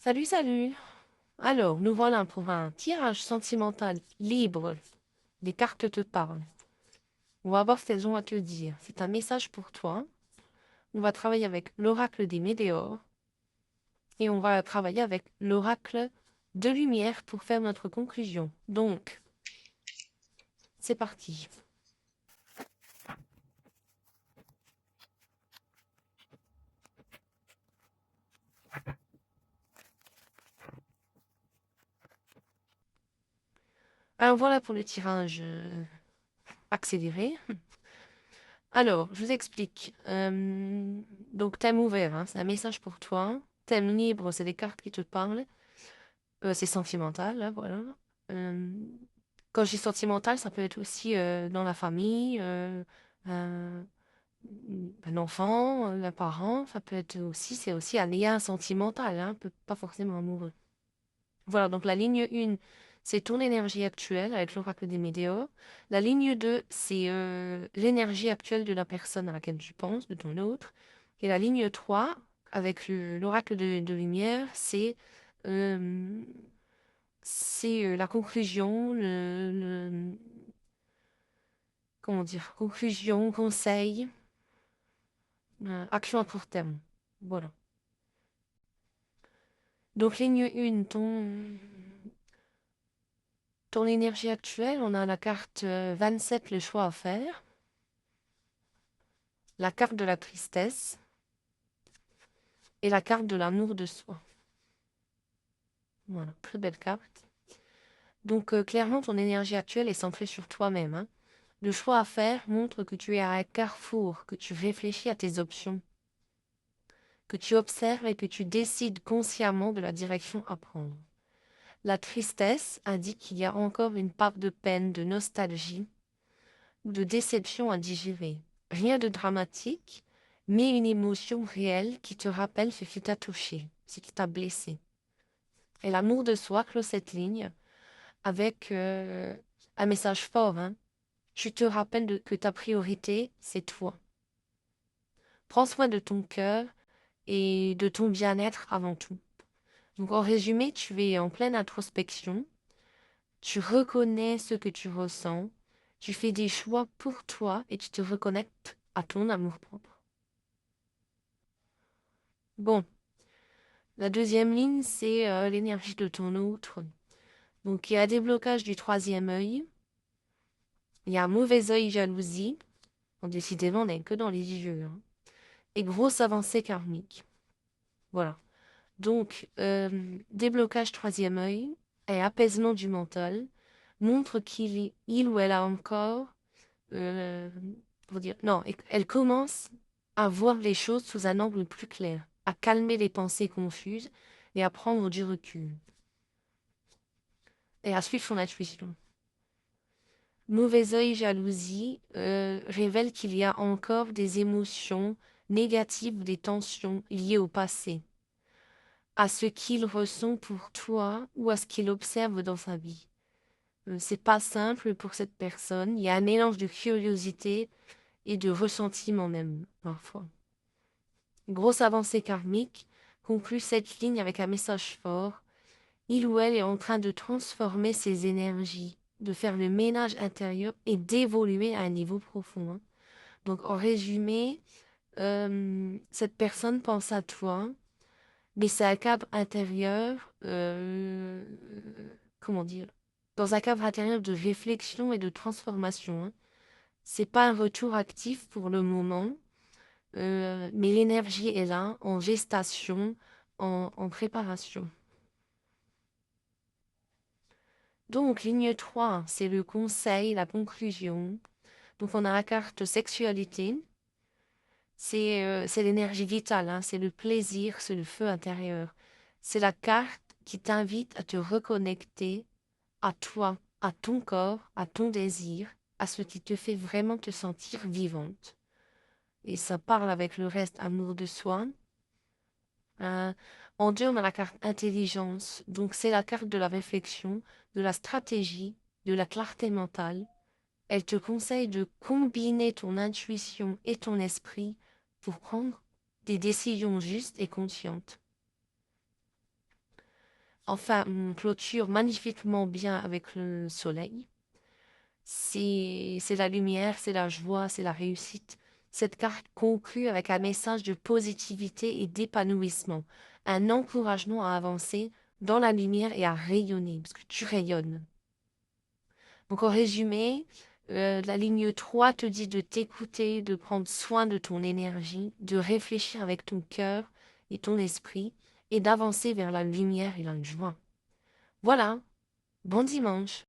Salut, salut. Alors, nous voilà pour un tirage sentimental libre. Les cartes te parlent. On va voir ce qu'elles ont à te dire. C'est un message pour toi. On va travailler avec l'oracle des météores et on va travailler avec l'oracle de lumière pour faire notre conclusion. Donc, c'est parti. Alors voilà pour le tirage accéléré. Alors, je vous explique. Donc, thème ouvert, hein, c'est un message pour toi. Thème libre, c'est des cartes qui te parlent. C'est sentimental, là, voilà. Euh, Quand je dis sentimental, ça peut être aussi dans la famille, un, un enfant, un parent. Ça peut être aussi, c'est aussi un lien sentimental, hein, pas forcément amoureux. Voilà, donc la ligne 1, c'est ton énergie actuelle avec l'oracle des météores. La ligne 2, c'est l'énergie actuelle de la personne à laquelle tu penses, de ton autre. Et la ligne 3, avec l'oracle de lumière, euh, c'est la conclusion, comment dire, conclusion, conseil, action à court terme. Voilà. Donc, ligne 1, ton énergie actuelle, on a la carte 27, le choix à faire, la carte de la tristesse et la carte de l'amour de soi. Voilà, très belle carte. Donc, clairement, ton énergie actuelle est centrée sur toi-même, hein. Le choix à faire montre que tu es à un carrefour, que tu réfléchis à tes options, que tu observes et que tu décides consciemment de la direction à prendre. La tristesse indique qu'il y a encore une part de peine, de nostalgie ou de déception à digérer. Rien de dramatique, mais une émotion réelle qui te rappelle ce qui t'a touché, ce qui t'a blessé. Et l'amour de soi clôt cette ligne avec un message fort, hein. Tu te rappelles que ta priorité, c'est toi. Prends soin de ton cœur et de ton bien-être avant tout. Donc en résumé, tu es en pleine introspection, tu reconnais ce que tu ressens, tu fais des choix pour toi et tu te reconnectes à ton amour-propre. Bon, la deuxième ligne, c'est l'énergie de ton autre. Donc il y a des blocages du troisième œil, il y a un mauvais œil jalousie, bon, décidément on n'est que dans les yeux, hein, et grosse avancée karmique. Voilà. Donc, déblocage troisième œil et apaisement du mental montre il ou elle a encore, euh, pour dire, non, elle commence à voir les choses sous un angle plus clair, à calmer les pensées confuses et à prendre du recul et à suivre son intuition. Mauvais œil jalousie révèle qu'il y a encore des émotions négatives, des tensions liées au passé, à ce qu'il ressent pour toi ou à ce qu'il observe dans sa vie. C'est pas simple pour cette personne. Il y a un mélange de curiosité et de ressentiment même, parfois. Une grosse avancée karmique conclut cette ligne avec un message fort. Il ou elle est en train de transformer ses énergies, de faire le ménage intérieur et d'évoluer à un niveau profond, hein. Donc, en résumé, cette personne pense à toi, mais c'est un cadre intérieur, comment dire, dans un cadre intérieur de réflexion et de transformation, hein. C'est pas un retour actif pour le moment, mais l'énergie est là, en gestation, en préparation. Donc, ligne 3, c'est le conseil, la conclusion. Donc, on a la carte sexualité. C'est l'énergie vitale, hein, c'est le plaisir, c'est le feu intérieur. C'est la carte qui t'invite à te reconnecter à toi, à ton corps, à ton désir, à ce qui te fait vraiment te sentir vivante. Et ça parle avec le reste amour de soi. Euh, En deux, on a la carte intelligence. Donc, c'est la carte de la réflexion, de la stratégie, de la clarté mentale. Elle te conseille de combiner ton intuition et ton esprit pour prendre des décisions justes et conscientes. Enfin, on clôture magnifiquement bien avec le soleil. C'est la lumière, c'est la joie, c'est la réussite. Cette carte conclut avec un message de positivité et d'épanouissement, un encouragement à avancer dans la lumière et à rayonner, parce que tu rayonnes. Donc, en résumé, la ligne 3 te dit de t'écouter, de prendre soin de ton énergie, de réfléchir avec ton cœur et ton esprit, et d'avancer vers la lumière et la joie. Voilà, bon dimanche.